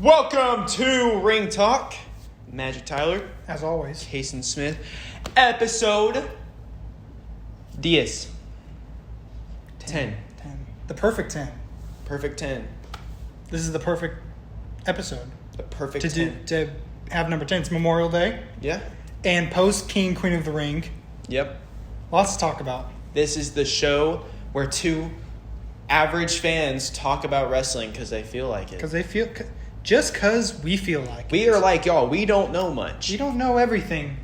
Welcome to Ring Talk. Magic Tyler. As always. Caysen Smith. Episode 10. 10. The perfect 10. Perfect 10. This is the perfect episode. The perfect 10. To have number 10. It's Memorial Day. Yeah. And post King and Queen of the Ring. Yep. Lots to talk about. This is the show where two average fans talk about wrestling because they feel like it. Just because we feel like we are like y'all. We don't know much. We don't know everything,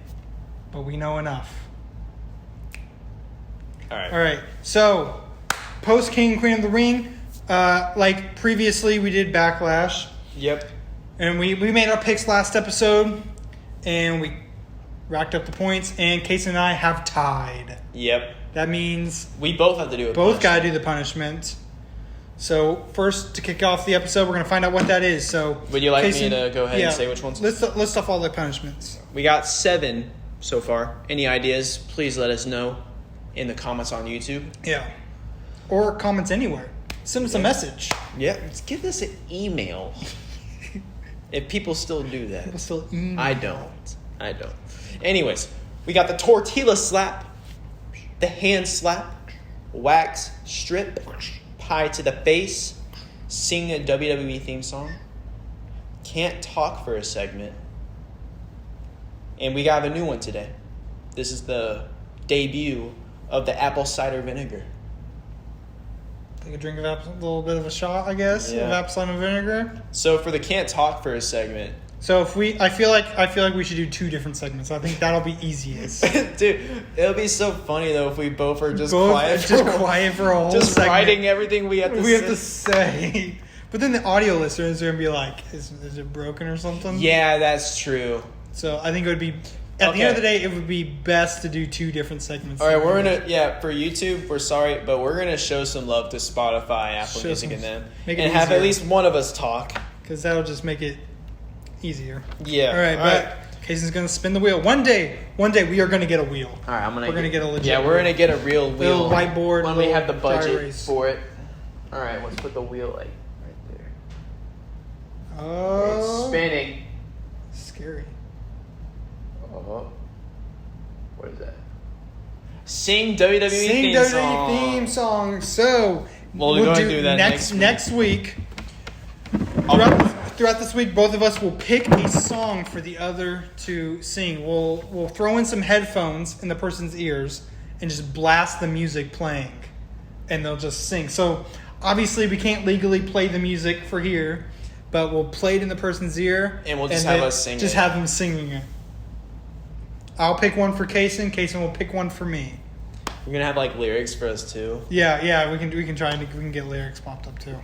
but we know enough. All right. So, post King and Queen of the Ring, like previously we did Backlash. Yep. And we made our picks last episode, and we racked up the points, and Caysen and I have tied. Yep. That means we both have to do it. Both got to do the punishment. So first, to kick off the episode, we're going to find out what that is. So, would you like me to go ahead and say which ones? List off all the punishments. We got 7 so far. Any ideas? Please let us know in the comments on YouTube. Yeah. Or comments anywhere. Send us a message. Yeah. Give us an email. If people still do that. People still email. I don't. Anyways, we got the tortilla slap, the hand slap, wax strip, pie to the face, sing a WWE theme song, can't talk for a segment, and we got a new one today. This is the debut of the apple cider vinegar. Take a drink of a little bit of a shot, I guess, of apple cider vinegar. So for the can't talk for a segment. So I feel like we should do 2 different segments. I think that'll be easiest. Dude, it'll be so funny though if we both are quiet for a whole just segment. writing everything we have to say. But then the audio listeners are gonna be like, is it broken or something? Yeah, that's true. So I think it would be at the end of the day, it would be best to do 2 different segments. All right, we're gonna for YouTube. We're sorry, but we're gonna show some love to Spotify, Apple Music, and them, and have at least one of us talk because that'll just make it easier. Yeah. All right, Caysen's gonna spin the wheel. One day we are gonna get a wheel. All right, we're gonna get a legit. Yeah, we're gonna get a real wheel. Little whiteboard when we have the budget for it. All right, let's put the wheel right there. Oh, it's spinning. Scary. Oh. What is that? Sing WWE theme song. So we'll do that next week. Throughout this week, both of us will pick a song for the other to sing. We'll throw in some headphones in the person's ears and just blast the music playing, and they'll just sing. So obviously, we can't legally play the music for here, but we'll play it in the person's ear, and we'll just have us sing. Just have them singing it. I'll pick one for Caysen. Caysen will pick one for me. We're gonna have like lyrics for us too. Yeah. We can try and we can get lyrics popped up too.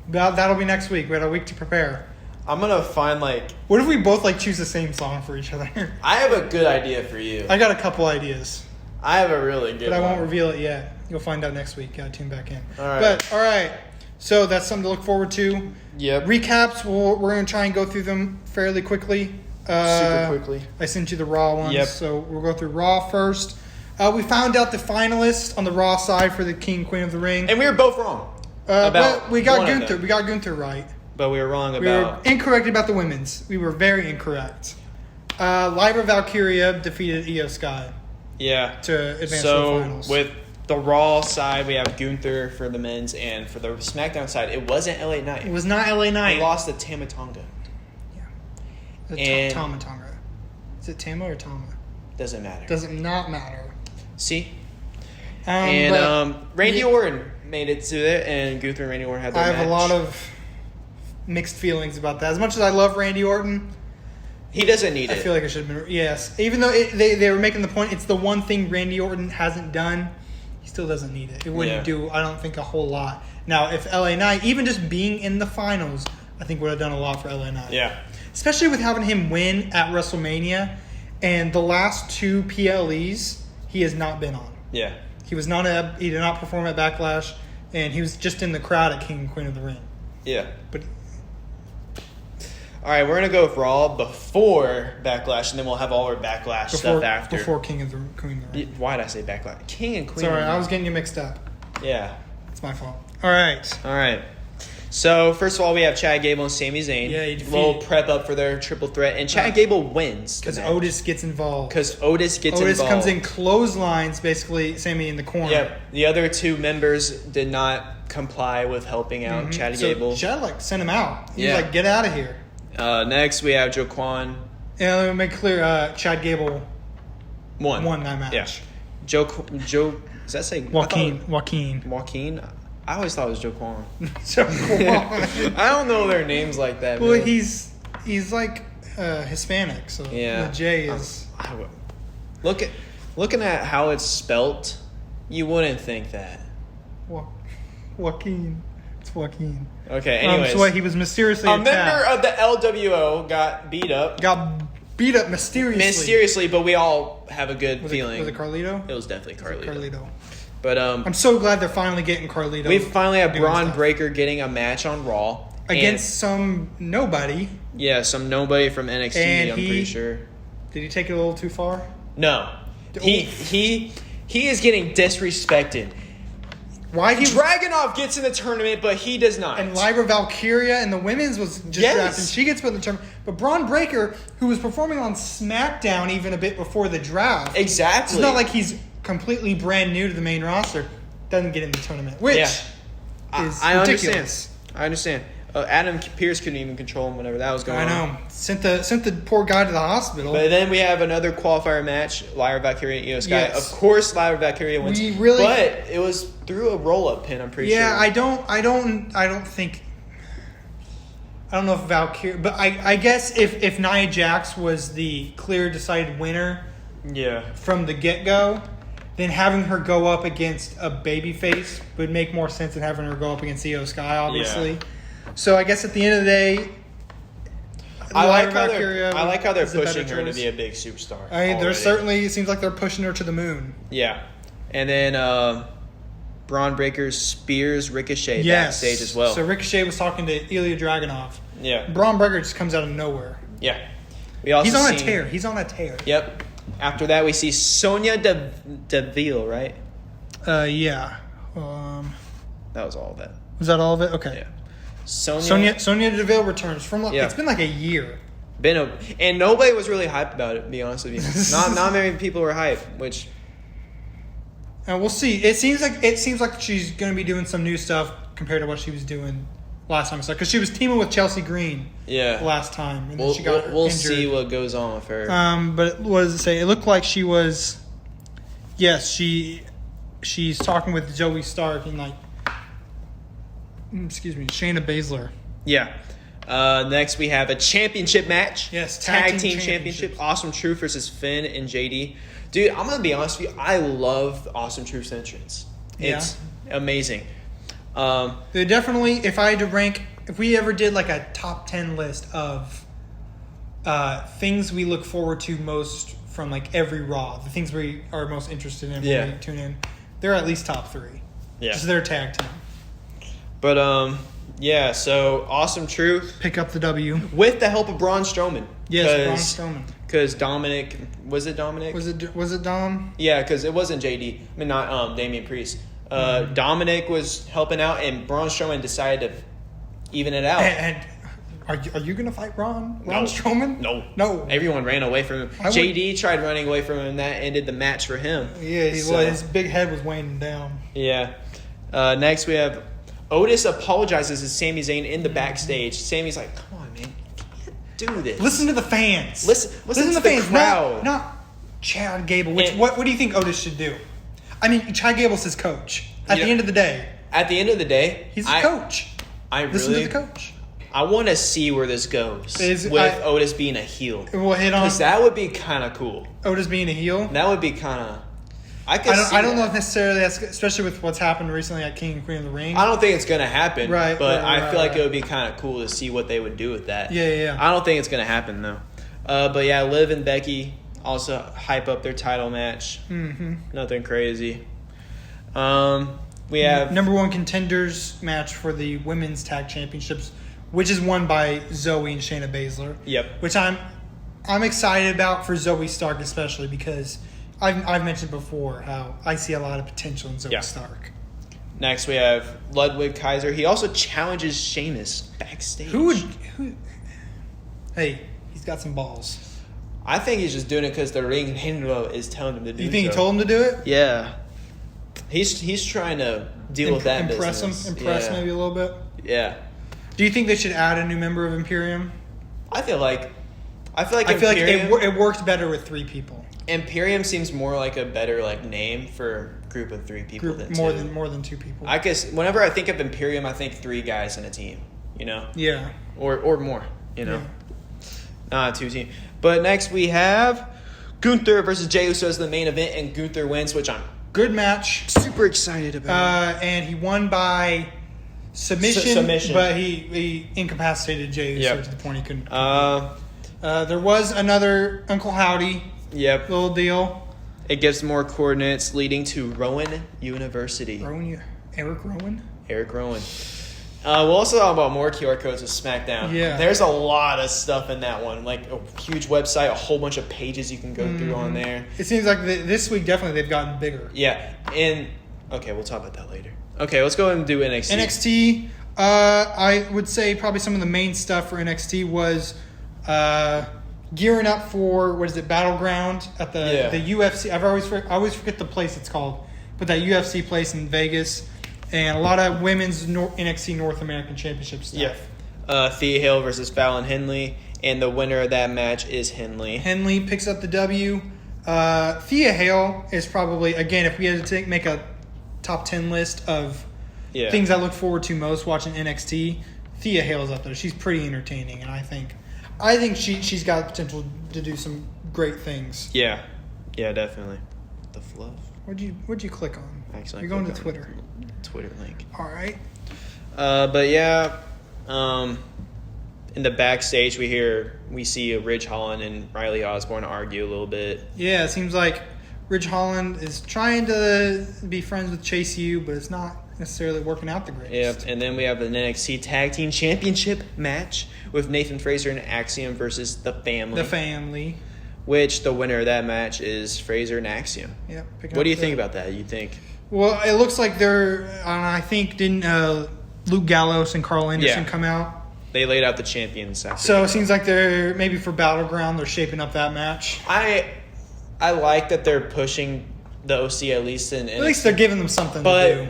That'll be next week. We had a week to prepare. I'm gonna find What if we both choose the same song for each other? I have a good idea for you. I got a couple ideas. I have a really good. But I won't reveal it yet. You'll find out next week. Gotta tune back in. All right. All right. So that's something to look forward to. Yep. Recaps. We're gonna try and go through them fairly quickly. Super quickly. I sent you the Raw ones. Yep. So we'll go through Raw first. We found out the finalists on the Raw side for the King and Queen of the Ring. And we were both wrong. But we got Gunther. We got Gunther right. But we were wrong We were incorrect about the women's. We were very incorrect. Lyra Valkyria defeated Io Sky. Yeah. To advance to the finals. So with the Raw side, we have Gunther for the men's, and for the SmackDown side, it wasn't LA Knight. It was not LA Knight. He lost to Tama Tonga. Tama Tonga. Is it Tama or Tama? Doesn't matter. Does not matter. See? Randy Orton made it to it, and Gunther and Randy Orton had their match. I have a lot of mixed feelings about that. As much as I love Randy Orton, he doesn't need it. I feel like it should have been. Yes. Even though they were making the point, it's the one thing Randy Orton hasn't done, he still doesn't need it. It wouldn't do, I don't think, a whole lot. Now, if LA Knight, even just being in the finals, I think would have done a lot for LA Knight. Yeah. Especially with having him win at WrestleMania, and the last 2 PLEs he has not been on. Yeah. He did not perform at Backlash, and he was just in the crowd at King and Queen of the Ring. Yeah. But all right, we're gonna go with Raw before Backlash, and then we'll have all our Backlash stuff after. Before King and Queen of the Ring. Why did I say Backlash? King and Queen. Sorry, I was getting you mixed up. Yeah. It's my fault. All right. So, first of all, we have Chad Gable and Sami Zayn. Yeah, he little prep up for their triple threat. And Chad Gable wins. Because Otis gets involved. Otis comes in clotheslines, basically, Sami in the corner. Yep. The other two members did not comply with helping out Chad Gable. Chad, sent him out. He was like, get out of here. Next, we have Joaquin. Yeah, let me make clear, Chad Gable won that match. Yeah. Joe, does that say? Joaquin? I always thought it was Joaquin. I don't know their names like that. Well, man. he's Hispanic, so the J is. Looking at how it's spelt, you wouldn't think that. Joaquin. It's Joaquin. Okay, anyways. So he was mysteriously attacked. Member of the LWO got beat up. Mysteriously, but we all have a good feeling. Was it Carlito? It was definitely Carlito. But I'm so glad they're finally getting Carlito. We finally have Braun Breaker getting a match on Raw against some nobody. Yeah, some nobody from NXT. And I'm pretty sure. Did he take it a little too far? No, he is getting disrespected. Why Dragunov gets in the tournament, but he does not. And Lyra Valkyria in the women's was just drafted. She gets put in the tournament. But Braun Breaker, who was performing on SmackDown even a bit before the draft. Exactly. It's not like he's completely brand new to the main roster. Doesn't get in the tournament. Which is ridiculous. I understand. Adam Pearce couldn't even control him whenever that was going on. I know. Sent the poor guy to the hospital. But then we have another qualifier match, Lyra Valkyria and Io Sky. Yes. Of course, Lyra Valkyria wins. But it was through a roll-up pin, I'm pretty sure. Yeah, I don't think... I don't know if Valkyria... But I guess if Nia Jax was the clear decided winner from the get-go, then having her go up against a babyface would make more sense than having her go up against Io Sky, obviously. Yeah. So I guess at the end of the day, I like how they're pushing her to be a big superstar. There's certainly, it seems like they're pushing her to the moon. Yeah. And then Braun Breaker spears Ricochet backstage as well. So Ricochet was talking to Ilya Dragunov. Yeah. Braun Breaker just comes out of nowhere. Yeah. He's on a tear. Yep. After that, we see Sonya Deville, right? Yeah. That was all of that. Was that all of it? Okay. Yeah. Sonya Deville returns from it's been like a year. And nobody was really hyped about it, to be honest with you. not many people were hyped, which and we'll see. It seems like she's going to be doing some new stuff compared to what she was doing last time. Because she was teaming with Chelsea Green last time. And then she got we'll injured. See what goes on with her. But what does it say? It looked like she was she's talking with Zoe Stark and Shayna Baszler. Yeah. Next, we have a championship match. Yes, tag team championship. Awesome Truth versus Finn and JD. Dude, I'm going to be honest with you. I love Awesome Truth's entrance. It's amazing. They definitely, if we ever did like a top 10 list of things we look forward to most from like every Raw, the things we are most interested in when we tune in, they're at least top 3. Yeah. Just their tag team. But, so Awesome Truth. Pick up the W. With the help of Braun Strowman. Yes, Braun Strowman. Because Dominic... Was it Dominic? Was it Dom? Yeah, because it wasn't JD. I mean, not Damian Priest. Dominic was helping out, and Braun Strowman decided to even it out. And are you going to fight Braun Strowman? No. Everyone ran away from him. JD tried running away from him, and that ended the match for him. Yeah, his big head was weighing him down. Yeah. Next, we have... Otis apologizes to Sami Zayn in the backstage. Sami's like, come on, man. You can't do this. Listen to the fans. Listen to the fans. Crowd. Not Chad Gable. What do you think Otis should do? I mean, Chad Gable's his coach. At the end of the day. He's a coach. Listen to the coach. I want to see where this goes with Otis being a heel. We'll hit on. Because that would be kind of cool. Otis being a heel? That would be kind of... I don't know if necessarily that's, especially with what's happened recently at King and Queen of the Ring. I don't think it's going to happen. Right. But I feel like it would be kind of cool to see what they would do with that. Yeah. I don't think it's going to happen, though. But yeah, Liv and Becky also hype up their title match. Mm-hmm. Nothing crazy. We have... Number 1 contenders match for the women's tag championships, which is won by Zoe and Shayna Baszler. Yep. Which I'm excited about for Zoe Stark, especially because... I've mentioned before how I see a lot of potential in Zoe Stark. Next, we have Ludwig Kaiser. He also challenges Sheamus backstage. Who? Hey, he's got some balls. I think he's just doing it because the ring general is telling him to do it. You think he told him to do it? Yeah. He's trying to deal with that business. Impress maybe a little bit? Yeah. Do you think they should add a new member of Imperium? I feel like Imperium, it worked better with 3 people. Imperium seems more like a better name for a group of 3 people than more than 2 people. I guess whenever I think of Imperium, I think 3 guys in a team. You know. Yeah. Or more. You know. Yeah. Not 2 teams. But next we have Gunther versus Jey Uso as the main event, and Gunther wins, which I'm good match. Super excited about. And he won by submission. But he incapacitated Jey Uso to the point he couldn't. There was another Uncle Howdy. Yep. Little deal. It gives more coordinates leading to Rowan University. Eric Rowan. We'll also talk about more QR codes with SmackDown. Yeah. There's a lot of stuff in that one. Like a huge website, a whole bunch of pages you can go through on there. It seems like this week definitely they've gotten bigger. Yeah. And okay, we'll talk about that later. Okay, let's go ahead and do NXT. NXT, I would say probably some of the main stuff for NXT was gearing up for, Battleground at the UFC. I always forget the place it's called, but that UFC place in Vegas. And a lot of women's NXT North American Championship stuff. Yeah. Thea Hale versus Fallon Henley. And the winner of that match is Henley. Henley picks up the W. Thea Hale is probably, again, if we had to make a top 10 list of things I look forward to most watching NXT, Thea Hale's up there. She's pretty entertaining. And I think she's got potential to do some great things. Yeah. Yeah, definitely. The fluff. What'd you click on? Actually, you're going to Twitter. Twitter link. All right. But yeah, in the backstage we see Ridge Holland and Riley Osborne argue a little bit. Yeah, it seems like Ridge Holland is trying to be friends with Chase U, but it's not necessarily working out the greatest. Yep, and then we have an NXT Tag Team Championship match with Nathan Frazer and Axiom versus The Family. Which the winner of that match is Frazer and Axiom. Yep. What do you think about that? You think? Well, it looks like I think didn't Luke Gallows and Carl Anderson come out? They laid out the champions. So it seems like they're maybe for Battleground they're shaping up that match. I like that they're pushing the OC at least in. At least they're giving them something to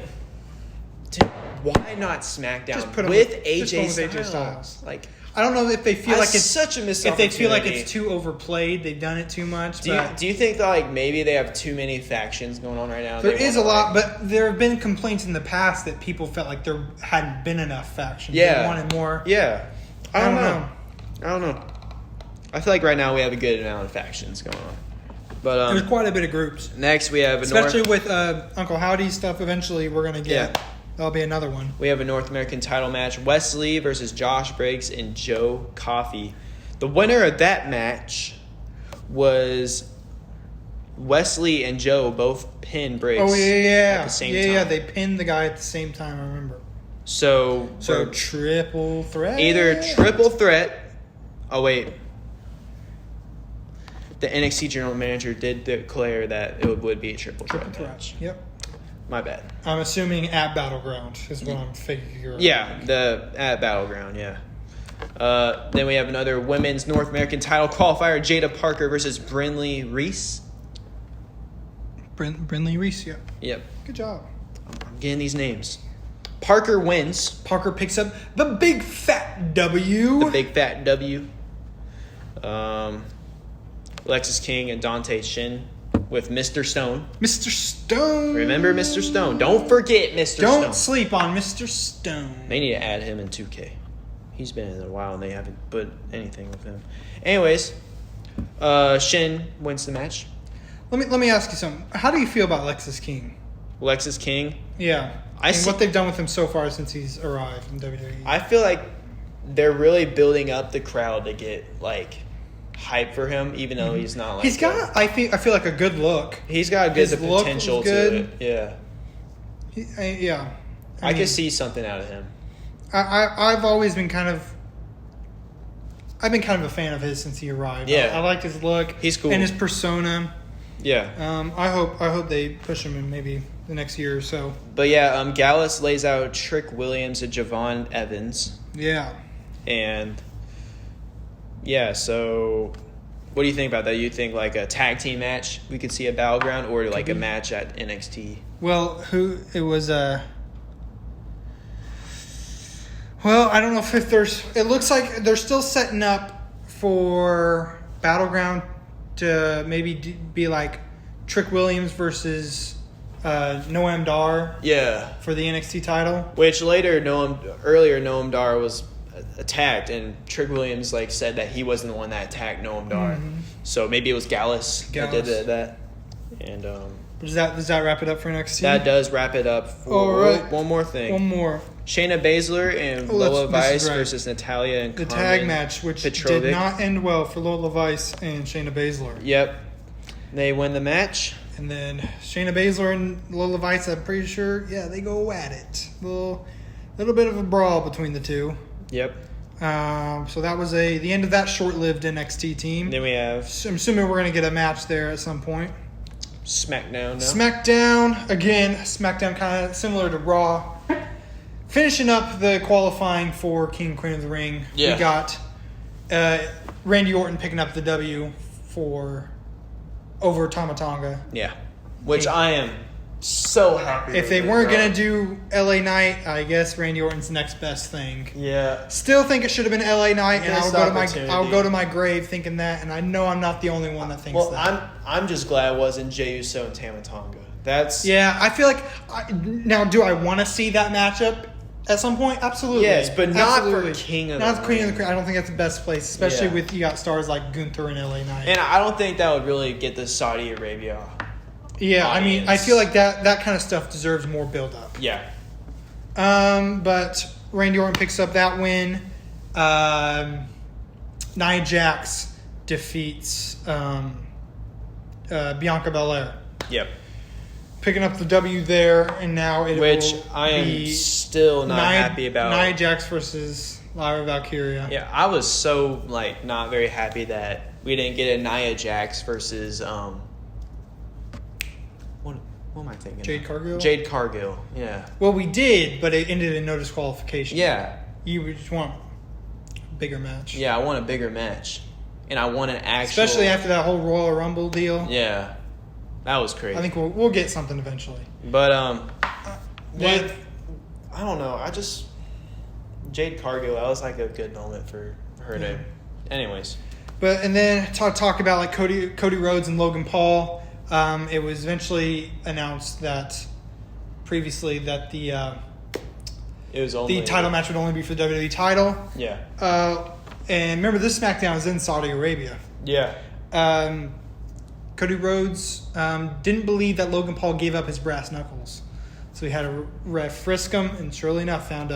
do. Why not SmackDown just put with AJ Styles? Like, I don't know if they feel like it's such a missed opportunity. If they feel like it's too overplayed, they've done it too much. Do you think that maybe they have too many factions going on right now? There is a lot, but there have been complaints in the past that people felt like there hadn't been enough factions. Yeah, they wanted more. Yeah, I don't know. I feel like right now we have a good amount of factions going on, but there's quite a bit of groups. Next, we have especially with Uncle Howdy stuff. Eventually, we're gonna get. Yeah. That'll be another one. We have a North American title match. Wesley versus Josh Briggs and Joe Coffey. The winner of that match was Wesley and Joe both pinned Briggs. Oh, yeah. At the same time. Yeah, they pinned the guy at the same time, I remember. So triple threat? Either triple threat. Oh, wait. The NXT general manager did declare that it would be a triple threat match. Yep. My bad. I'm assuming at Battleground is what I'm figuring. Yeah, at Battleground, yeah. Then we have another women's North American title qualifier, Jada Parker versus Brinley Reese. Brinley Reese, yeah. Yep. Good job. I'm getting these names. Parker wins. Parker picks up the big fat W. The big fat W. Lexis King and Dante Shin with Mr. Stone. Mr. Stone. Remember Mr. Stone. Don't forget Mr. Stone. Don't sleep on Mr. Stone. They need to add him in 2K. He's been in a while and they haven't put anything with him. Anyways, Shin wins the match. Let me ask you something. How do you feel about Lexis King? Lexis King? Yeah. What they've done with him so far since he's arrived in WWE. I feel like they're really building up the crowd to get hype for him, even though he's not he's got I feel like a good look. He's got good potential to it. Yeah. I could see something out of him. I've always been kind of a fan of his since he arrived. Yeah. I liked his look. He's cool. And his persona. Yeah. I hope they push him in maybe the next year or so. But yeah, Gallus lays out Trick Williams and Javon Evans. Yeah. And yeah, so what do you think about that? You think like a tag team match we could see at Battleground, or like a match at NXT? Well, it was well, I don't know if there's. It looks like they're still setting up for Battleground to maybe be like Trick Williams versus Noam Dar. Yeah. For the NXT title. Which earlier Noam Dar was attacked, and Trick Williams like said that he wasn't the one that attacked Noam Dar. Mm-hmm. So maybe it was Gallus that did that. And does that wrap it up for NXT? That does wrap it up for right. One more thing. One more. Shayna Baszler and Lola Vice versus Natalia and the Carmen tag match, which Petrovic. did not end well for Lola Vice and Shayna Baszler. Yep. They win the match. And then Shayna Baszler and Lola Vice, I'm pretty sure, they go at it. Little bit of a brawl between the two. Yep. So that was the end of that short-lived NXT team. Then we have... I'm assuming we're going to get a match there at some point. SmackDown now. SmackDown, again, SmackDown kind of similar to Raw. Finishing up the qualifying for King and Queen of the Ring. Yeah. We got Randy Orton picking up the W over Tama Tonga. Yeah. Which I am so happy if they weren't going to do LA Knight, I guess Randy Orton's the next best thing. Yeah. Still think it should have been LA Knight, and I'll go to my grave thinking that, and I know I'm not the only one that thinks that. Well, I'm just glad it wasn't Jey Uso and Tama Tonga. Yeah, I feel like now do I want to see that matchup at some point? Absolutely. Yes, but not for King of the Ring. Not King of the Ring. I don't think that's the best place, especially with you got stars like Gunther and LA Knight. And I don't think that would really get the Saudi Arabia. Yeah, I mean, I feel like that kind of stuff deserves more build up. Yeah. But Randy Orton picks up that win. Nia Jax defeats Bianca Belair. Yep. Picking up the W there, and now Which I am still not happy about. Nia Jax versus Lyra Valkyria. Yeah, I was so not very happy that we didn't get a Nia Jax versus what am I thinking? Jade Cargill. Jade Cargill. Yeah. Well, we did, but it ended in no disqualification. Yeah. You just want a bigger match. Yeah, I want a bigger match, and I want an actual. Especially after that whole Royal Rumble deal. Yeah. That was crazy. I think we'll get something eventually. But I don't know. Jade Cargill, that was like a good moment for her to. Anyways. And then talk about like Cody Rhodes and Logan Paul. It was eventually announced that previously that the title match would only be for the WWE title. Yeah. And remember, this SmackDown is in Saudi Arabia. Yeah. Cody Rhodes didn't believe that Logan Paul gave up his brass knuckles. So he had a ref frisk him, and surely enough, found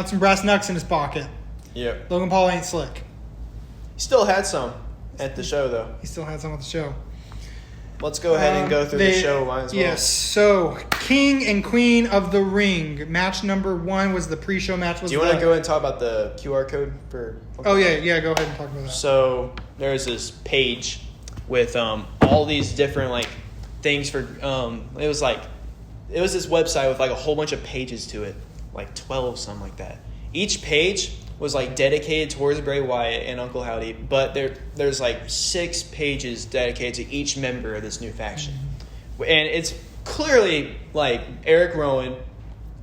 some brass knucks in his pocket. Yeah. Logan Paul ain't slick. He still had some at the show, though. He still had some at the show. Let's go ahead and go through the show. Might as well. Yes. So, King and Queen of the Ring. Match number 1 was the pre-show match. Do you want to go ahead and talk about the QR code for? Oh yeah. Go ahead and talk about that. So there's this page with all these different things for it was this website with a whole bunch of pages to it, 12, something like that. Each page was dedicated towards Bray Wyatt and Uncle Howdy, but there's 6 pages dedicated to each member of this new faction. Mm-hmm. And it's clearly Eric Rowan,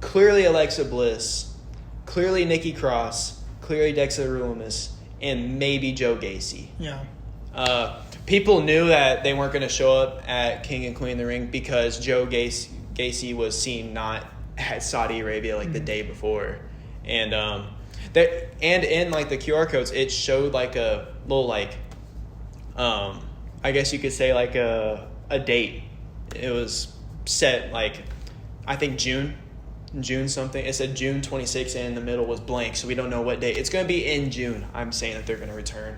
clearly Alexa Bliss, clearly Nikki Cross, clearly Dexter Lumis, and maybe Joe Gacy. Yeah. People knew that they weren't going to show up at King and Queen of the Ring because Joe Gacy was seen not at Saudi Arabia the day before. And in the QR codes, it showed a little I guess you could say a date. It was set I think June something. It said June 26th, and in the middle was blank, so we don't know what date. It's going to be in June. I'm saying that they're going to return.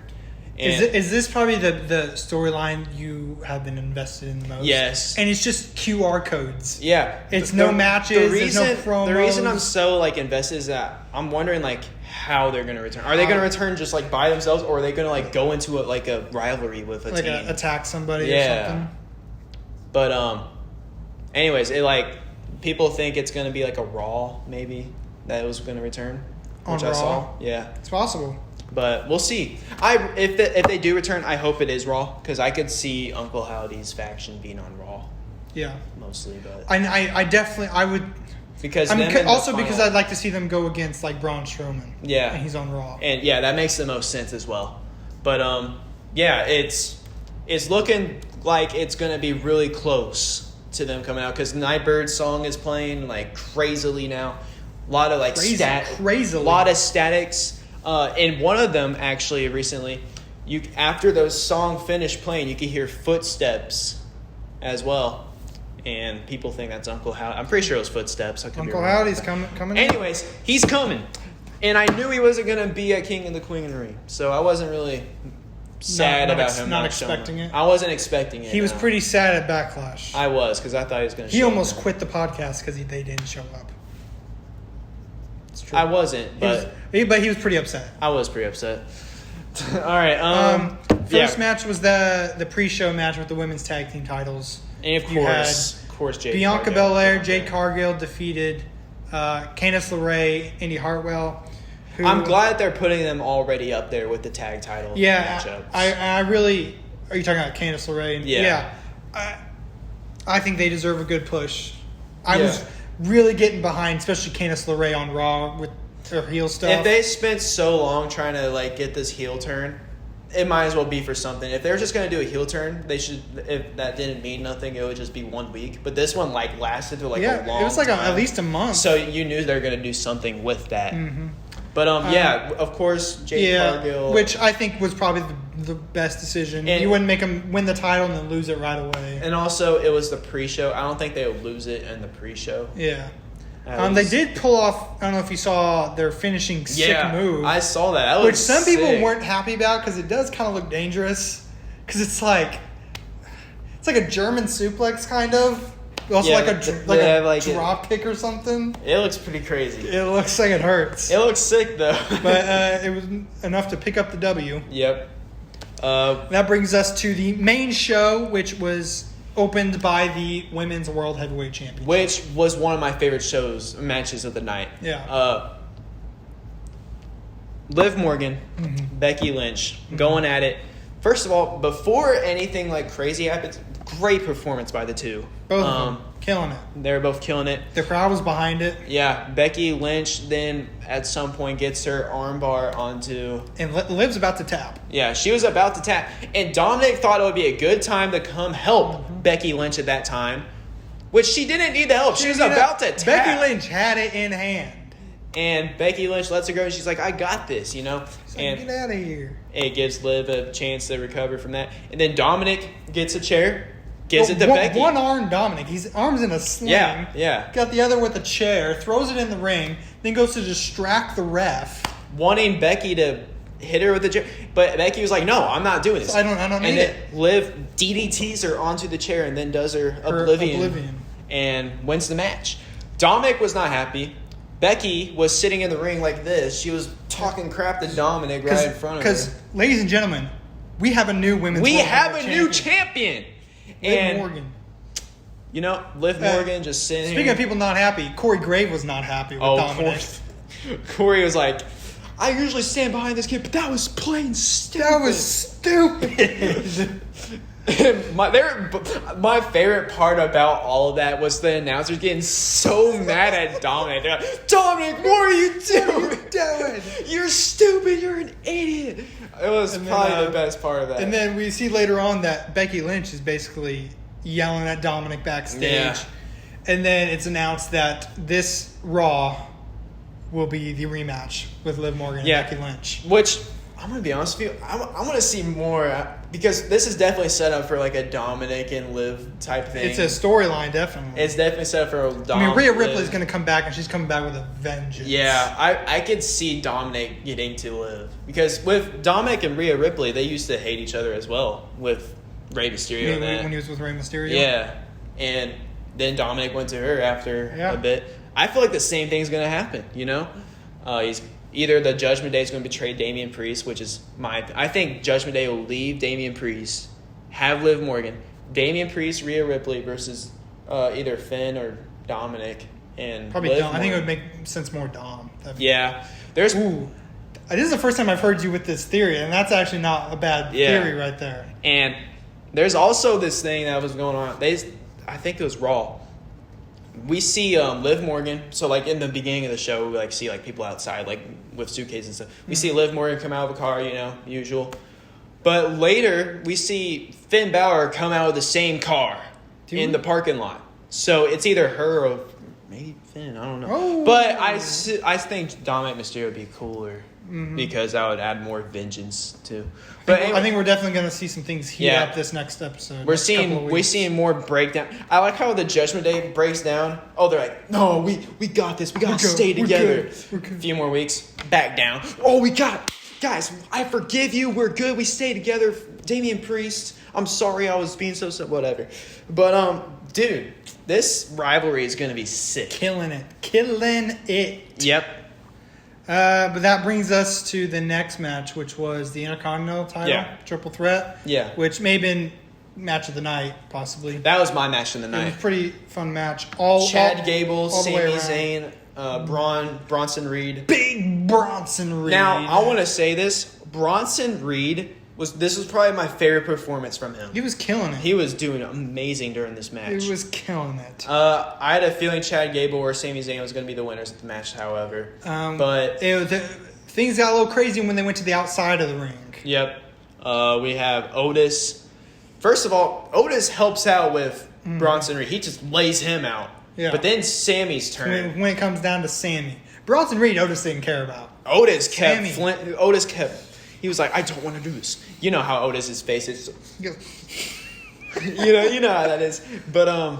And is this probably the storyline you have been invested in the most? Yes. And it's just QR codes. Yeah. It's no matches, there's no promos. The reason I'm so invested is that I'm wondering how they're going to return. Are they going to return just by themselves, or are they going to go into a rivalry with a team? Attack somebody or something? But Anyways, people think it's gonna be like a Raw maybe that it was gonna return, which On I Raw? saw. Yeah, It's possible. but we'll see. If they do return, I hope it is Raw because I could see Uncle Howdy's faction being on Raw Yeah. mostly, but I definitely I would. because I mean, them in the also because final- I'd like to see them go against like Braun Strowman. Yeah. And he's on Raw. And yeah, that makes the most sense as well. But yeah, it's looking like it's gonna be really close to them coming out because Nightbird's song is playing like crazily now. A lot of like Crazily. a lot of statics. And one of them actually recently, after the song finished playing, you could hear footsteps as well. And people think that's Uncle Howdy. I'm pretty sure it was footsteps. I could be Uncle wrong. Howdy's coming. Anyways, he's coming. And I knew he wasn't going to be a King and the Queen ring. So I wasn't really sad about him not showing expecting up. it. I wasn't expecting it. He was no. pretty sad at Backlash. I was, because I thought he was going to He show almost up. quit the podcast because they didn't show up. It's true. I wasn't, but he was pretty upset. I was pretty upset. All right. First match was the pre-show match with the women's tag team titles. And of You course, Jade Bianca Cargill. Belair, Jade Cargill defeated Candice LeRae, Indy Hartwell. Who, I'm glad they're putting them already up there with the tag title matchups. I really. Are you talking about Candice LeRae? Yeah. I think they deserve a good push. I Yeah. was really getting behind, especially Candice LeRae on Raw with her heel stuff. If they spent so long trying to get this heel turn, it might as well be for something. If they're just going to do a heel turn, they should. If that didn't mean nothing, it would just be 1 week. But this one lasted for a long it was time. at least a month. So you knew they were going to do something with that. Mm-hmm. But of course, Jade Cargill. which I think was probably the best decision. And- You wouldn't make them win the title and then lose it right away. And also, it was the pre-show. I don't think they would lose it in the pre-show. Yeah. At They least. did pull off. I don't know if you saw their finishing sick move, I saw that. That which was some people sick. weren't happy about because it does kind of look dangerous. Because it's like a German suplex kind of. Also Yeah, like they a have, like, drop kick or something. It looks pretty crazy. It looks like it hurts, It looks sick though. but it was enough to pick up the W. Yep. That brings us to the main show, which was opened by the Women's World Heavyweight Championship. Which was one of my favorite matches of the night. Yeah. Liv Morgan, Becky Lynch, going at it. First of all, before anything crazy happens, great performance by the two. Both of them killing it. They were both killing it. The crowd was behind it. Yeah, Becky Lynch then at some point gets her armbar onto... And Liv's about to tap. Yeah, she was about to tap. And Dominic thought it would be a good time to come help Becky Lynch at that time, which she didn't need the help. She was about to tap. Becky Lynch had it in hand. And Becky Lynch lets her go, and she's like, I got this, She's like, And get out of here. it gives Liv a chance to recover from that. And then Dominic gets a chair, gives it to Becky. One arm Dominic. His arm's in a sling. Yeah. Got the other with a chair, throws it in the ring, then goes to distract the ref. Wanting Becky to hit her with the chair. But Becky was like, no, I'm not doing this. I don't and need then it. Liv DDTs her onto the chair and then does her Oblivion. And wins the match. Dominic was not happy. Becky was sitting in the ring like this. She was talking crap to Dominic right in front of her. Because, ladies and gentlemen, we have a new women's We World have a Heavyweight new champion. Liv And, Morgan. Liv Morgan just sitting Speaking here. of people not happy, Corey Grave was not happy with Dominic. Corey was like, I usually stand behind this kid, but that was plain stupid. That was stupid. My favorite part about all of that was the announcers getting so mad at Dominic. They're like, Dominic, what are you doing? You're stupid. You're an idiot. It was probably the best part of that. And then we see later on that Becky Lynch is basically yelling at Dominic backstage. Yeah. And then it's announced that this Raw will be the rematch with Liv Morgan and Becky Lynch. Which, I'm going to be honest with you, I want to see more, because this is definitely set up for a Dominic and Liv type thing. It's a storyline, definitely. It's definitely set up for a Dominic. Rhea Ripley's going to come back, and she's coming back with a vengeance. Yeah, I could see Dominic getting to Liv. Because with Dominic and Rhea Ripley, they used to hate each other as well with Rey Mysterio. When he was with Rey Mysterio? Yeah. And then Dominic went to her after a bit. I feel like the same thing's going to happen, He's either the Judgment Day is going to betray Damian Priest, which is I think Judgment Day will leave Damian Priest, have Liv Morgan, Damian Priest, Rhea Ripley versus either Finn or Dominic. And Probably Liv Dom. I think it would Morgan. make sense more Dom. Yeah. There's Ooh. This is the first time I've heard you with this theory, and that's actually not a bad theory right there. And there's also this thing that was going on. I think it was Raw. We see Liv Morgan. So, like, in the beginning of the show, we, like, see, like, people outside, like, with suitcases and stuff. We see Liv Morgan come out of a car, usual. But later, we see Finn Balor come out of the same car in the parking lot. So, it's either her or maybe Finn. I don't know. Oh. But I think Dominic Mysterio would be cooler because that would add more vengeance, too. But anyway, I think we're definitely going to see some things heat up this next episode. We're seeing more breakdown. I like how the Judgment Day breaks down. Oh, they're like, no, we got this. We got to stay together. We're good. A few more weeks, back down. Oh, guys, I forgive you. We're good. We stay together. Damian Priest, I'm sorry I was being so whatever. But, dude, this rivalry is going to be sick. Killing it. Yep. But that brings us to the next match, which was the Intercontinental title, triple threat. Yeah. Which may have been match of the night, possibly. That was my match of the It night. was a pretty fun match. Chad Gable, all the way Sami around. Zayn, Bronson Reed. Big Bronson Reed. Now, I want to say this. Bronson Reed was probably my favorite performance from him. He was killing it. He was doing amazing during this match. He was killing it. I had a feeling Chad Gable or Sami Zayn was going to be the winners of the match, however. But things got a little crazy when they went to the outside of the ring. Yep. We have Otis. First of all, Otis helps out with Bronson Reed. He just lays him out. Yeah. But then Sammy's turn. When it comes down to Sammy. Bronson Reed, Otis didn't care about. Otis kept. He was like, I don't want to do this. You know how Otis's face is. You know how that is. But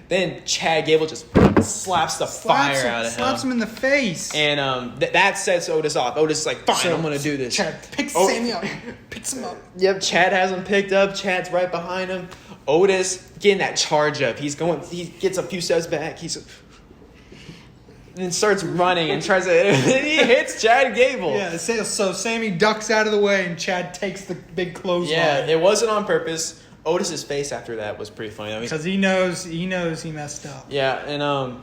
then Chad Gable just slaps the fire out of him. Slaps him in the face. And that sets Otis off. Otis is like, fine, I'm going to do this. Chad picks Sammy up. Picks him up. Yep, Chad has him picked up. Chad's right behind him. Otis getting that charge up. He gets a few steps back. And starts running and tries to. He hits Chad Gable. Yeah, so Sammy ducks out of the way and Chad takes the big clothesline. Yeah, it wasn't on purpose. Otis's face after that was pretty funny. Because he knows he messed up. Yeah, and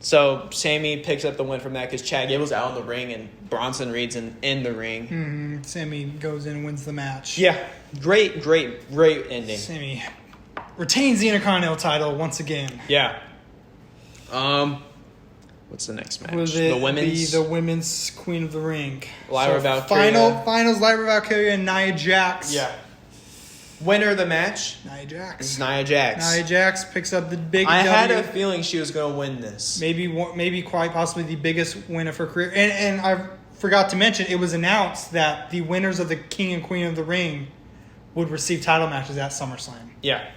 so Sammy picks up the win from that because Chad Gable's out in the ring and Bronson Reed's in the ring. Mm-hmm. Sammy goes in and wins the match. Yeah, great ending. Sammy retains the Intercontinental title once again. Yeah. What's the next match? The women's Queen of the Ring. Lyra Valkyria. Finals, Lyra Valkyria and Nia Jax. Yeah. Winner of the match? Nia Jax. It's Nia Jax. Nia Jax picks up the big I W. had a feeling she was going to win this. Maybe quite possibly the biggest win of her career. And I forgot to mention, it was announced that the winners of the King and Queen of the Ring would receive title matches at SummerSlam. Yeah.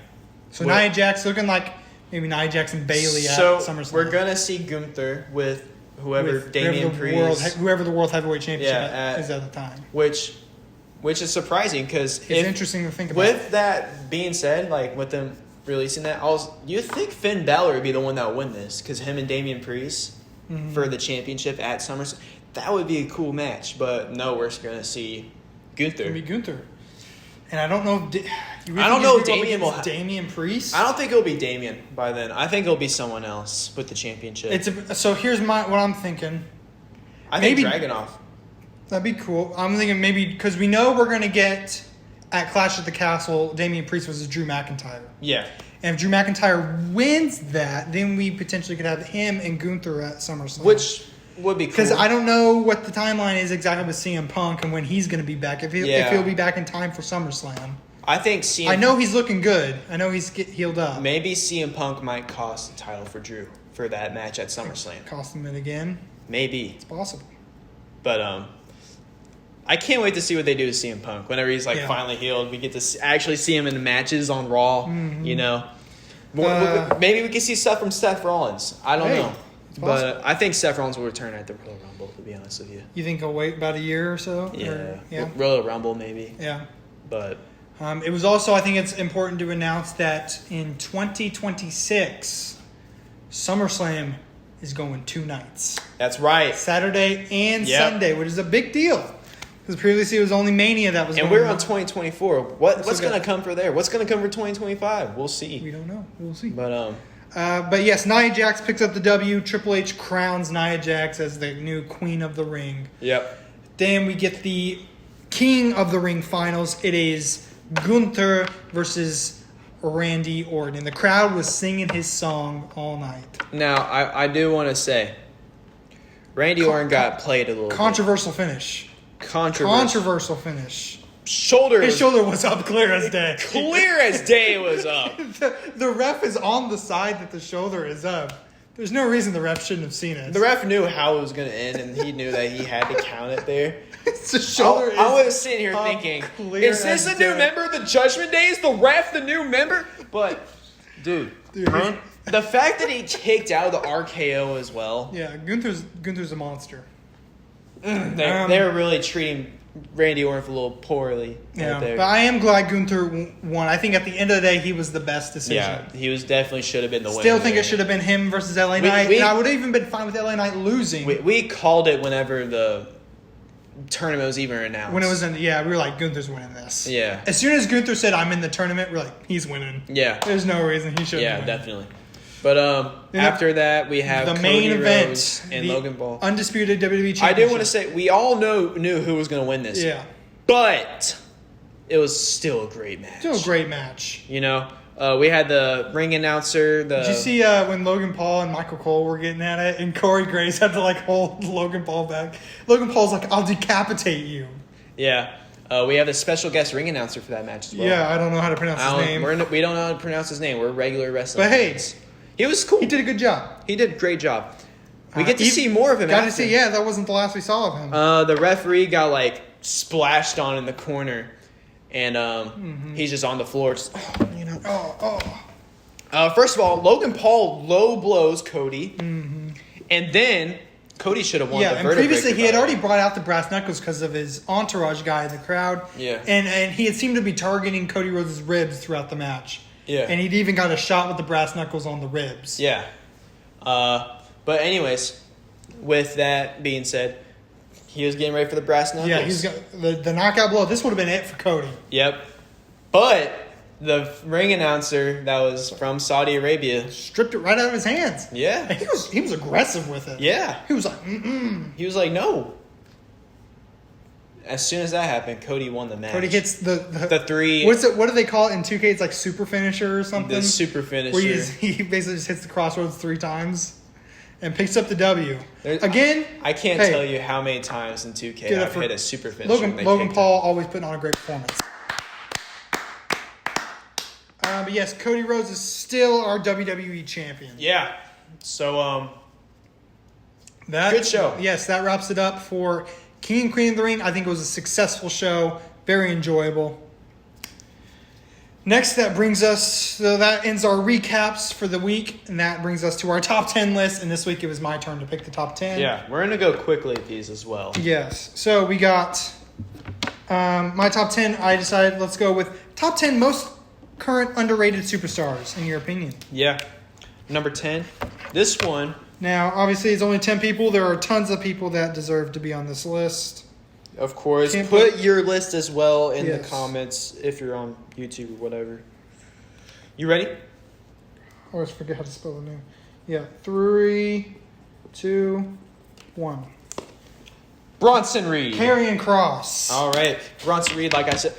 So Nia Jax looking like maybe Nia Jax and Bayley at SummerSlam. So we're going to see Gunther with Damian Priest. Whoever the World Heavyweight Championship is at the time. Which is surprising because it's interesting to think about. With that being said, like with them releasing that, you think Finn Balor would be the one that would win this because him and Damian Priest for the championship at SummerSlam, that would be a cool match. But no, we're going to see Gunther. It'll be Gunther. And I don't know. I don't know if Damian will Damian Priest. I don't think it'll be Damian by then. I think it'll be someone else with the championship. So here's what I'm thinking. I think Dragunov. That'd be cool. I'm thinking maybe because we know we're gonna get at Clash at the Castle Damian Priest versus Drew McIntyre. Yeah. And if Drew McIntyre wins that, then we potentially could have him and Gunther at SummerSlam. Which would be cool. Because I don't know what the timeline is exactly with CM Punk and when he's going to be back. If he'll be back in time for SummerSlam. I think CM I know he's looking good. I know he's healed up. Maybe CM Punk might cost the title for Drew for that match at SummerSlam. Cost him it again? Maybe. It's possible. But I can't wait to see what they do to CM Punk. Whenever he's finally healed, we get to actually see him in the matches on Raw. Mm-hmm. You know, maybe we can see stuff from Seth Rollins. I don't know, but I think Seth Rollins will return at the Royal Rumble. To be honest with you, you think he'll wait about a year or so? Yeah. Royal Rumble maybe. Yeah, but it was also, I think it's important to announce that in 2026, SummerSlam is going 2 nights. That's right, Saturday and Sunday, which is a big deal. Because previously it was only Mania that was. And we're on 2024. What's okay. going to come for there? What's going to come for 2025? We'll see. We don't know. We'll see. But yes, Nia Jax picks up the W. Triple H crowns Nia Jax as the new Queen of the Ring. Yep. Then we get the King of the Ring finals. It is Gunther versus Randy Orton. And the crowd was singing his song all night. Now, I do want to say, Randy Orton got played a little Controversial finish. Controversial finish. His shoulder was up clear as day. Clear as day was up. The ref is on the side that the shoulder is up. There's no reason the ref shouldn't have seen it. The ref knew how it was going to end, and he knew that he had to count it there. The shoulder I was sitting here thinking, is this a new member of the Judgment Day? Is the ref the new member? But, dude, the fact that he kicked out of the RKO as well. Yeah, Gunther's a monster. They were really treating Randy Orton a little poorly. Yeah, right there. but I am glad Gunther won. I think at the end of the day, he was the best decision. Yeah, he was definitely should have been the winner. Still think it should have been him versus LA Knight. And I would have even been fine with LA Knight losing. We called it whenever the tournament was even announced. When it was we were like, Gunther's winning this. Yeah. As soon as Gunther said, I'm in the tournament, we're like, he's winning. Yeah. There's no reason he shouldn't win. Definitely. But after that, we have the Cody main event Rhodes and Logan Paul. Undisputed WWE Championship. I do want to say, we all knew who was going to win this. Yeah. But it was still a great match. Still a great match. You know, we had the ring announcer. Did you see when Logan Paul and Michael Cole were getting at it, and Corey Graves had to hold Logan Paul back? Logan Paul's like, "I'll decapitate you." Yeah. We have the special guest ring announcer for that match as well. Yeah, I don't know how to pronounce his name. We don't know how to pronounce his name. We're regular wrestling. But hey, he was cool. He did a good job. He did a great job. We get to see more of him. Got to see. Yeah, that wasn't the last we saw of him. The referee got splashed on in the corner, and he's just on the floor. Just, first of all, Logan Paul low blows Cody, and then Cody should have won. Yeah, the and previously he had already brought out the brass knuckles because of his entourage guy in the crowd. Yeah, and he had seemed to be targeting Cody Rhodes' ribs throughout the match. Yeah, and he'd even got a shot with the brass knuckles on the ribs. Yeah, but anyways, with that being said, he was getting ready for the brass knuckles. Yeah, he's got the knockout blow. This would have been it for Cody. Yep, but the ring announcer that was from Saudi Arabia stripped it right out of his hands. Yeah, and he was aggressive with it. Yeah, he was like, mm-mm. He was like, no. As soon as that happened, Cody won the match. Cody hits the three. What do they call it in 2K? It's like super finisher or something. The super finisher. Where he basically just hits the crossroads 3 times and picks up the W. Again, I can't tell you how many times in 2K I've hit a super finisher. Logan Paul always putting on a great performance. But yes, Cody Rhodes is still our WWE champion. Yeah. So, good show. Yes, that wraps it up for King and Queen of the Ring. I think it was a successful show. Very enjoyable. Next, that ends our recaps for the week, and that brings us to our top 10 list. And this week, it was my turn to pick the top 10. Yeah, we're going to go quickly at these as well. Yes. So we got my top 10. I decided let's go with top 10 most current underrated superstars, in your opinion. Yeah. Number 10. This one. Now, obviously, it's only 10 people. There are tons of people that deserve to be on this list. Of course. Put your list as well in the comments if you're on YouTube or whatever. You ready? I always forget how to spell the name. Yeah. 3, 2, 1. Bronson Reed. Karrion Kross. All right. Bronson Reed, like I said,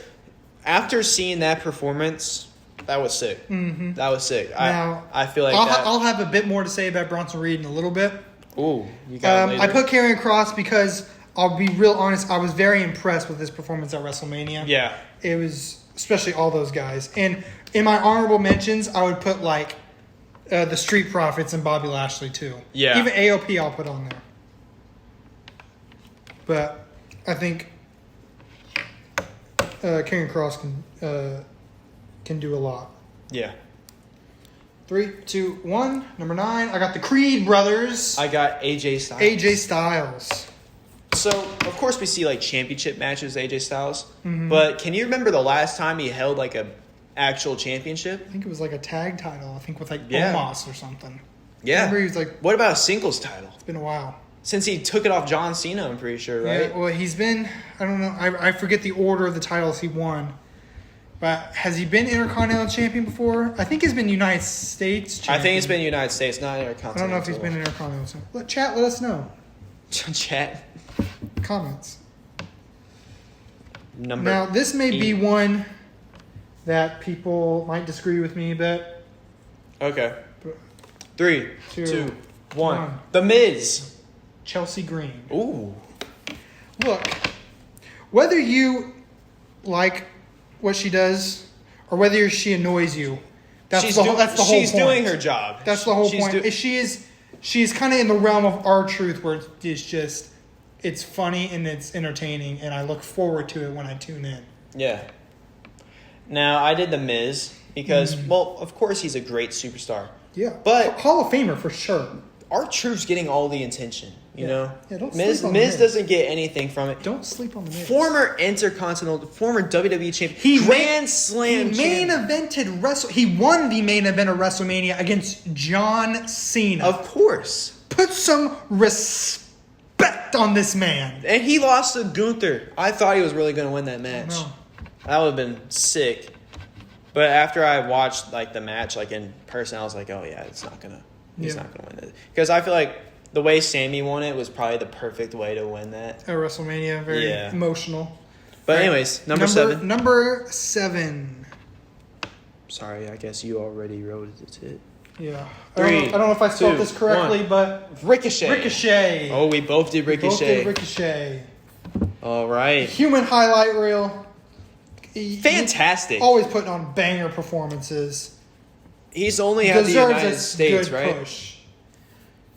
after seeing that performance, that was sick. Mm-hmm. That was sick. Now, I feel like I'll have a bit more to say about Bronson Reed in a little bit. Ooh, you got it later. I put Karrion Kross because I'll be real honest. I was very impressed with his performance at WrestleMania. Yeah, it was, especially all those guys. And in my honorable mentions, I would put the Street Profits and Bobby Lashley too. Yeah, even AOP I'll put on there. But I think Karrion Kross can do a lot. Yeah. 3, 2, 1. Number 9. I got the Creed brothers. I got AJ Styles. AJ Styles. So, of course, we see championship matches with AJ Styles. Mm-hmm. But can you remember the last time he held a actual championship? I think it was a tag title. I think with Omos or something. Yeah. I remember he was what about a singles title? It's been a while. since he took it off John Cena, I'm pretty sure, right? Yeah, well, he's been, I don't know, I forget the order of the titles he won. But has he been Intercontinental Champion before? I think he's been United States Champion. I think it's been United States, not Intercontinental. I don't know if he's been Intercontinental Champion. Chat, let us know. Chat. Comments. Number Now, this may 8. be one that people might disagree with me, but... Okay. 3, 2, 2, 1. 1. The Miz. Chelsea Green. Ooh. Look, whether you like what she does or whether she annoys you, that's the whole point. She's doing her job. That's the whole point. She is kind of in the realm of R-Truth, where it's funny and it's entertaining, and I look forward to it when I tune in. Yeah. Now, I did The Miz because, well, of course he's a great superstar. Yeah. But Hall of Famer for sure. R-Truth's getting all the attention, you know? Yeah, don't Miz sleep on the Miz. doesn't get anything from it. Don't sleep on the Miz. Former Intercontinental, former WWE champion, Grand Slam He champion. He won the main event of WrestleMania against John Cena. Of course. Put some respect on this man. And he lost to Gunther. I thought he was really going to win that match. No. That would have been sick. But after I watched the match in person, I was like, oh yeah, he's not gonna win it. Because I feel like the way Sammy won it was probably the perfect way to win that. At WrestleMania, very emotional. But anyways, number 7. Number 7. Sorry, I guess you already wrote it. Yeah. 3, I don't know if I spelled 2, this correctly, 1. but Ricochet. Oh, we both did Ricochet. All right. Human highlight reel. Fantastic. Always putting on banger performances. He's only had the United States, good right? Push.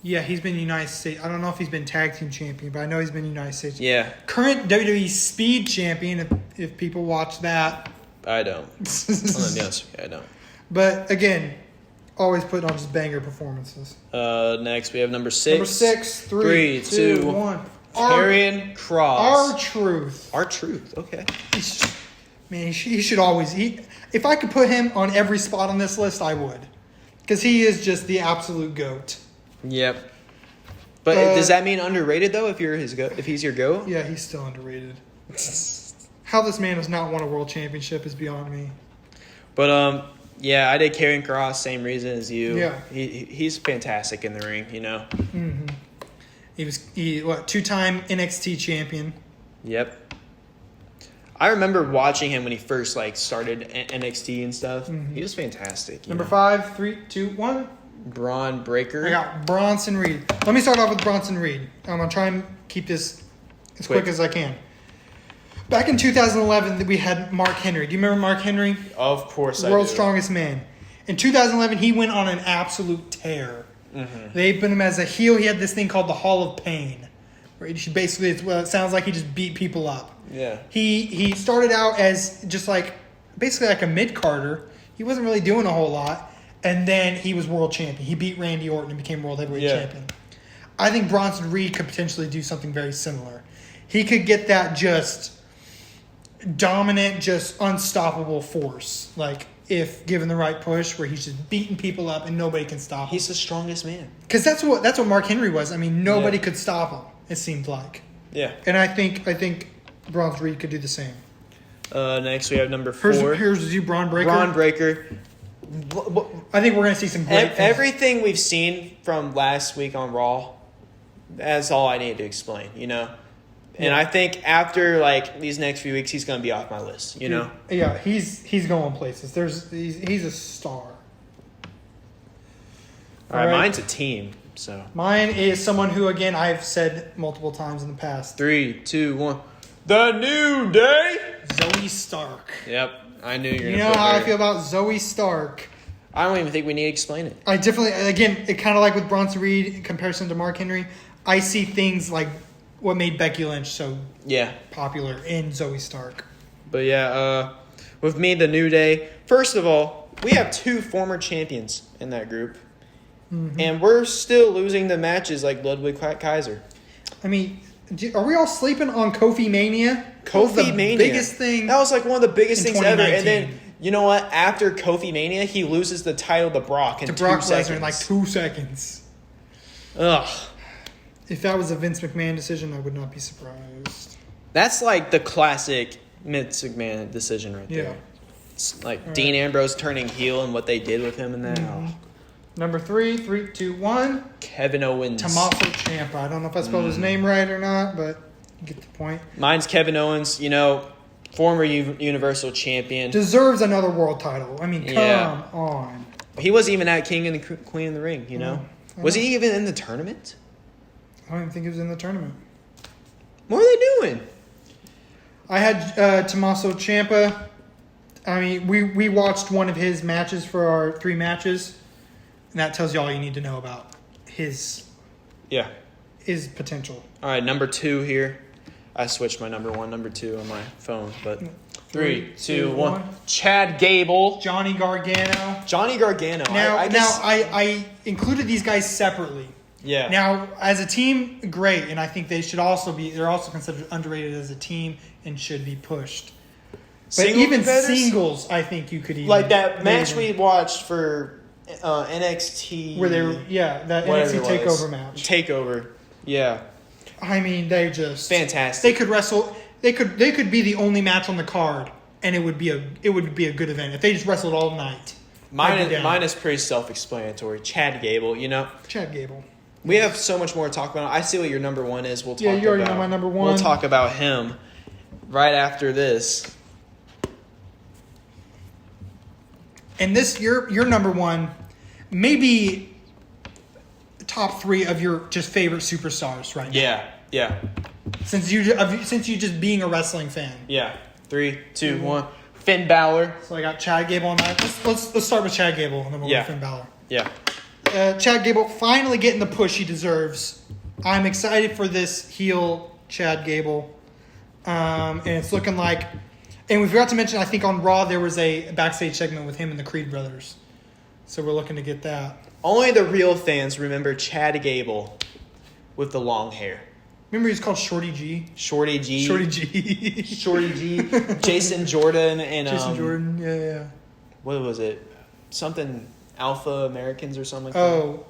Yeah, he's been United States. I don't know if he's been tag team champion, but I know he's been United States. Yeah. Current WWE Speed champion, if people watch that. I don't. I'm gonna be honest with you, I don't. But again, always putting on just banger performances. Next we have number 6. Number 6, 3, 2, 1. Karrion Kross. R-Truth. R-Truth, okay. Man, he should always... If I could put him on every spot on this list, I would. Because he is just the absolute GOAT. Yep. But does that mean underrated, though, if he's your GOAT? Yeah, he's still underrated. How this man has not won a world championship is beyond me. But, yeah, I did Karrion Kross, same reason as you. Yeah. He's fantastic in the ring, you know? Mm-hmm. He was, 2-time NXT champion. Yep. I remember watching him when he first started NXT and stuff. Mm-hmm. He was fantastic. Number 5, 3, 2, 1. Braun Breaker. I got Bronson Reed. Let me start off with Bronson Reed. I'm going to try and keep this as quick as I can. Back in 2011, we had Mark Henry. Do you remember Mark Henry? Of course I do. World's Strongest Man. In 2011, he went on an absolute tear. Mm-hmm. They put him as a heel. He had this thing called the Hall of Pain. Where it sounds like he just beat people up. Yeah. He started out as just basically like a mid-carder. He wasn't really doing a whole lot. And then he was world champion. He beat Randy Orton and became world heavyweight champion. I think Bronson Reed could potentially do something very similar. He could get that just dominant, just unstoppable force. If given the right push, where he's just beating people up and nobody can stop him. He's the strongest man. Because that's what Mark Henry was. I mean, nobody could stop him, it seemed like. Yeah. And I think Bronson Reed could do the same. Next we have number 4. Here's you, Braun Breaker. Braun Breaker. I think we're going to see some great things. Everything we've seen from last week on Raw, that's all I need to explain, you know? And I think after these next few weeks, he's going to be off my list, you know? Yeah, he's going places. He's a star. All right, mine's a team, so. Mine is someone who, again, I've said multiple times in the past. 3, 2, 1. The New Day. Zoe Stark. Yep, I knew you were going to. You know how I feel about Zoe Stark. I don't even think we need to explain it. I definitely, again, it kind of like with Bronson Reed in comparison to Mark Henry. I see things like what made Becky Lynch so popular in Zoe Stark. But yeah, with me, the New Day. First of all, we have 2 former champions in that group. Mm-hmm. And we're still losing the matches like Ludwig Kaiser. I mean, are we all sleeping on Kofi Mania? Kofi Mania. Biggest thing. That was one of the biggest things ever. And then, you know what? After Kofi Mania, he loses the title to Brock in 2 seconds. Lesnar in 2 seconds. Ugh. If that was a Vince McMahon decision, I would not be surprised. That's like the classic Vince McMahon decision right there. Yeah. It's like Dean Ambrose turning heel and what they did with him in that. Mm-hmm. Number 3, 3, 2, 1. Kevin Owens. Tommaso Ciampa. I don't know if I spelled his name right or not, but you get the point. Mine's Kevin Owens, former Universal Champion. Deserves another world title. I mean, come Yeah. on. He wasn't even at King and the Queen of the Ring, Was he even in the tournament? I don't even think he was in the tournament. What are they doing? I had Tommaso Ciampa. I mean, we watched one of his matches for our 3 matches, and that tells you all you need to know about his potential. All right, number 2 here. I switched my number 1, number 2 on my phone, but 3, 2, 1. Chad Gable. Johnny Gargano. Now, I included these guys separately. Yeah. Now, as a team, great, and I think they're also considered underrated as a team and should be pushed. But even singles, I think you could even... Like that match we watched for NXT... Where they were, that NXT TakeOver match. TakeOver, yeah. I mean, they just... Fantastic. They could wrestle... They could be the only match on the card, and it would be a good event. If they just wrestled all night. Mine is pretty self-explanatory. Chad Gable, Chad Gable. We have so much more to talk about. I see what your number 1 is. We'll talk about... Yeah, you already know my number 1. We'll talk about him right after this. And this, your number 1, maybe top 3 of your just favorite superstars right now. Yeah. Since you just being a wrestling fan. Yeah. 3, 2, 1. Finn Balor. So I got Chad Gable on that. Let's start with Chad Gable and then we'll go to Finn Balor. Yeah. Chad Gable finally getting the push he deserves. I'm excited for this heel Chad Gable. And it's looking like... And we forgot to mention, I think on Raw, there was a backstage segment with him and the Creed brothers. So we're looking to get that. Only the real fans remember Chad Gable with the long hair. Remember he was called Shorty G? Shorty G. Jason Jordan and... Jason Jordan, yeah. What was it? Something Alpha Americans or something like that.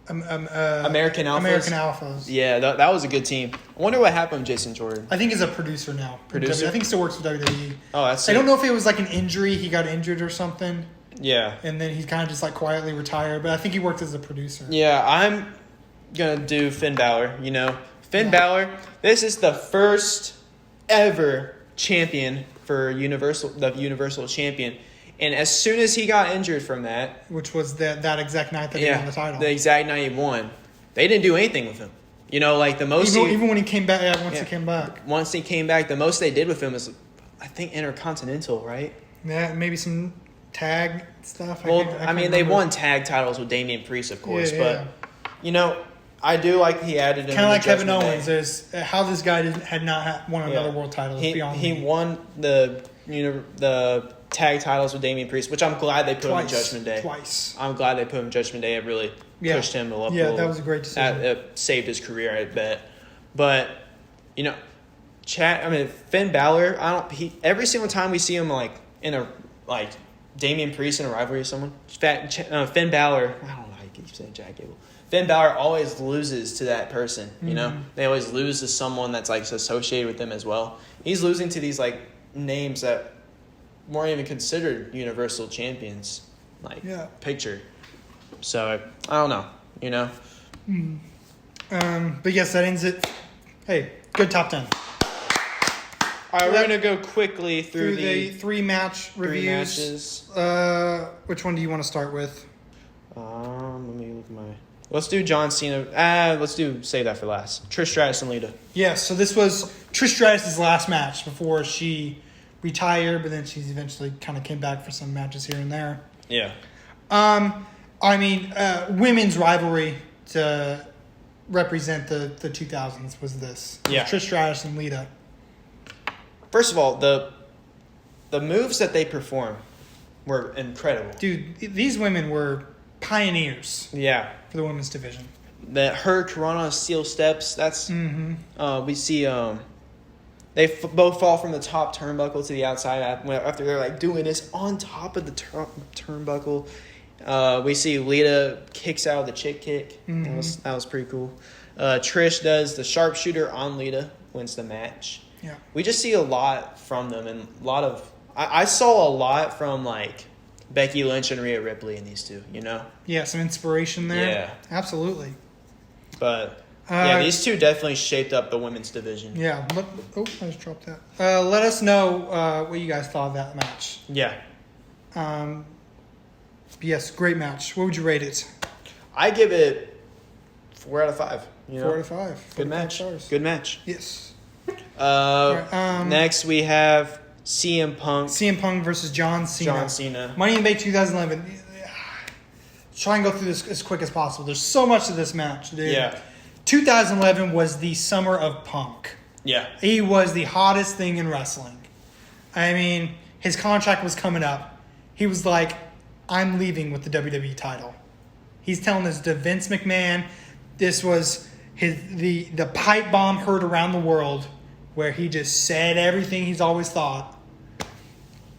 American Alphas? American Alphas. Yeah, that was a good team. I wonder what happened with Jason Jordan. I think he's a producer now. Producer? I think he still works with WWE. Oh, that's I don't know if it was like an injury. He got injured or something. Yeah. And then he kind of just like quietly retired. But I think he worked as a producer. Yeah, I'm going to do Finn Balor. Finn Balor, this is the first ever champion for the Universal Champion. And as soon as he got injured from that... Which was that exact night that he won the title. The exact night he won. They didn't do anything with him. Like the most... Even when he came back, he came back. Once he came back, the most they did with him was, I think, Intercontinental, right? Yeah, maybe some tag stuff. Well, they won tag titles with Damian Priest, of course. Yeah. But, I do like he added him. Kind of like Kevin Owens. There's how this guy had not won another world title. He won the tag titles with Damian Priest, which I'm glad they put him in Judgment Day. Twice. I'm glad they put him in Judgment Day. It really pushed him to level. Yeah, that was a great decision. It saved his career, I bet. But Finn Balor. Every single time we see him Damian Priest in a rivalry with someone, Finn Balor. I don't know. I keep saying Chad Gable. Finn Balor always loses to that person. They always lose to someone that's associated with them as well. He's losing to these names that weren't even considered Universal Champions, picture. So I don't know, But yes, that ends it. Hey, good top 10. All right, we're gonna go quickly through the 3 match reviews. Which one do you want to start with? Let me look at my. Let's do John Cena. Save that for last. Trish Stratus and Lita. Yeah, so this was Trish Stratus' last match before she retired, but then she's eventually kind of came back for some matches here and there. Yeah. Women's rivalry to represent the 2000s was this. Yeah. Trish Stratus and Lita. First of all, the moves that they perform were incredible. Dude, these women were pioneers. Yeah. For the women's division. The Hurricanrana steel steps. That's we see. They both fall from the top turnbuckle to the outside after they're doing this on top of the turnbuckle. We see Lita kicks out of the chick kick. That was pretty cool. Trish does the sharpshooter on Lita, wins the match. Yeah. We just see a lot from them, and a lot of I saw a lot from like Becky Lynch and Rhea Ripley in these two, you know? Yeah, some inspiration there. Yeah. Absolutely. But these two definitely shaped up the women's division. Yeah. I just dropped that. Let us know what you guys thought of that match. Yeah. Yes, great match. What would you rate it? I give it 4 out of 5. You know? 4 out of 5. Good match. Stars. Good match. Yes. Next we have CM Punk. CM Punk versus John Cena. John Cena. Money in the Bank 2011. Try and go through this as quick as possible. There's so much to this match, dude. Yeah. 2011 was the summer of Punk. Yeah. He was the hottest thing in wrestling. I mean, his contract was coming up. He was like, I'm leaving with the WWE title. He's telling this to Vince McMahon. This was the pipe bomb heard around the world where he just said everything he's always thought.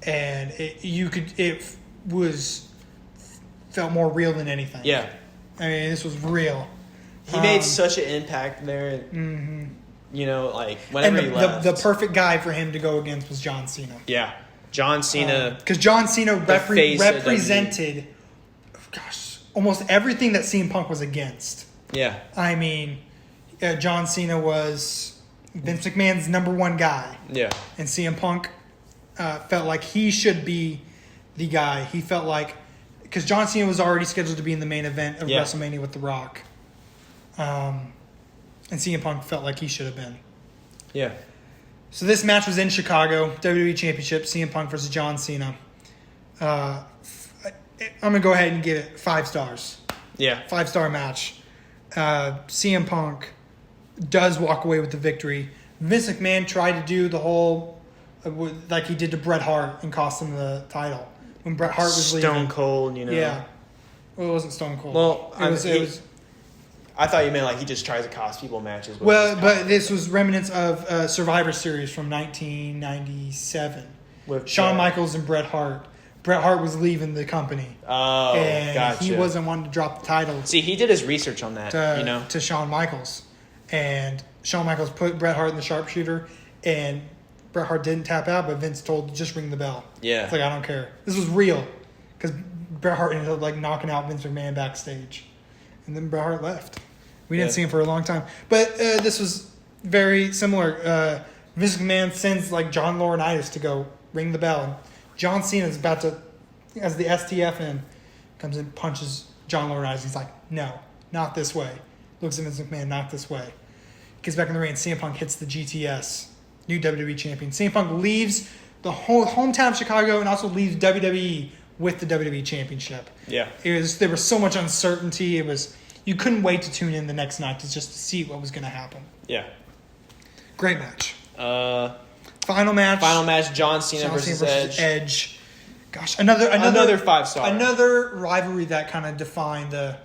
And it felt more real than anything. Yeah. I mean, this was real. He made such an impact there. Mm-hmm. You know, like, whenever he left. The perfect guy for him to go against was John Cena. Yeah. John Cena. Because John Cena face of represented, almost everything that CM Punk was against. Yeah. I mean, John Cena was Vince McMahon's number one guy. Yeah. And CM Punk felt like he should be the guy. He felt like, because John Cena was already scheduled to be in the main event of WrestleMania with The Rock. And CM Punk felt like he should have been. Yeah. So this match was in Chicago, WWE Championship, CM Punk versus John Cena. I'm going to go ahead and give it 5 stars. Yeah. 5-star match. CM Punk does walk away with the victory. Vince McMahon tried to do the whole, like he did to Bret Hart and cost him the title. When Bret Hart was leaving. Stone Cold, you know. Yeah. Well, it wasn't Stone Cold. Well, it was. I thought you meant like he just tries to cost people matches. Well, but this was remnants of Survivor Series from 1997 with Shawn Michaels and Bret Hart. Bret Hart was leaving the company. Oh, and gotcha. He wasn't wanting to drop the title. See, he did his research on that, to Shawn Michaels. And Shawn Michaels put Bret Hart in the sharpshooter, and Bret Hart didn't tap out, but Vince told, just ring the bell. Yeah. It's like, I don't care. This was real. Because Bret Hart ended up like knocking out Vince McMahon backstage. And then Bret Hart left. We didn't see him for a long time. But this was very similar. Vince McMahon sends like John Laurinaitis to go ring the bell. And John Cena is about to, as the STF in, comes in, punches John Laurinaitis. He's like, no, not this way. Looks at Vince McMahon, not this way. Gets back in the ring, and CM Punk hits the GTS, new WWE champion. CM Punk leaves the whole hometown of Chicago and also leaves WWE with the WWE championship. Yeah. There was so much uncertainty. You couldn't wait to tune in the next night to see what was going to happen. Yeah. Great match. Final match, John Cena versus Edge. Gosh, another 5-star. Another rivalry that kind of defined the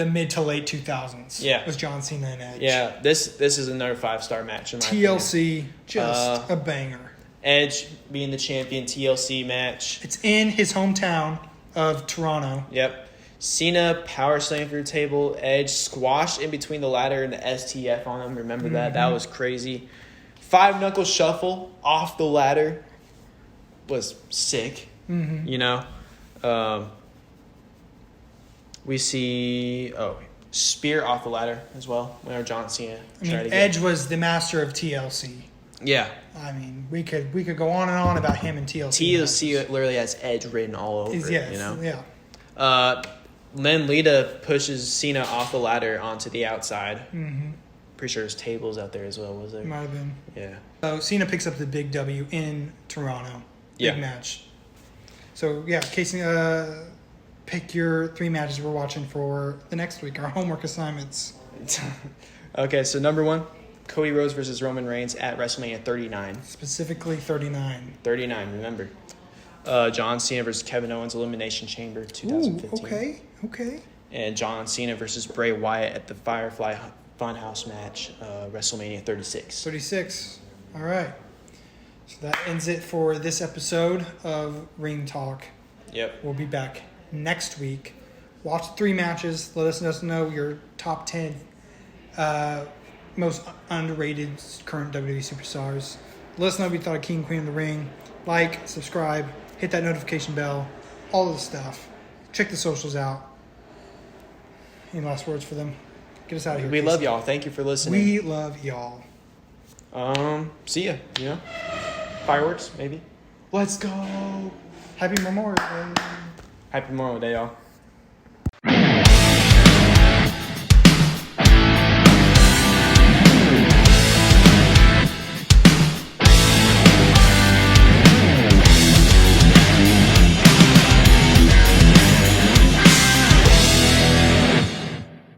mid to late 2000s. Yeah. Was John Cena and Edge. Yeah, this is another 5-star match in my TLC, opinion. just a banger. Edge being the champion, TLC match. It's in his hometown of Toronto. Yep. Cena power slam through the table. Edge squashed in between the ladder and the STF on him. Remember that? Mm-hmm. That was crazy. 5-knuckle shuffle off the ladder was sick. Mm-hmm. You know? We see spear off the ladder as well. Whenever John Cena tried to Edge was the master of TLC. Yeah. I mean, we could go on and on about him and TLC. TLC literally has Edge written all over it, yes, you know? Yeah. Then Lita pushes Cena off the ladder onto the outside. Mm-hmm. Pretty sure there's tables out there as well, was there? Might have been. Yeah. So Cena picks up the big W in Toronto. Big match. So, yeah, Caysen, pick your 3 matches we're watching for the next week, our homework assignments. Okay, so number 1, Cody Rhodes versus Roman Reigns at WrestleMania 39. Specifically 39. 39, remember. John Cena versus Kevin Owens Elimination Chamber 2015. Ooh, okay. And John Cena versus Bray Wyatt at the Firefly Funhouse match, WrestleMania 36. 36. All right. So that ends it for this episode of Ring Talk. Yep. We'll be back next week. Watch 3 matches. Let us know your top 10 most underrated current WWE superstars. Let us know what you thought of King Queen of the Ring. Like, subscribe, hit that notification bell, all of the stuff. Check the socials out. Any last words for them? Get us out of here. We Caysen. love y'all. Thank you for listening. We love y'all. See ya. You know, fireworks maybe. Let's go. Happy Memorial Day. Happy Memorial Day, y'all.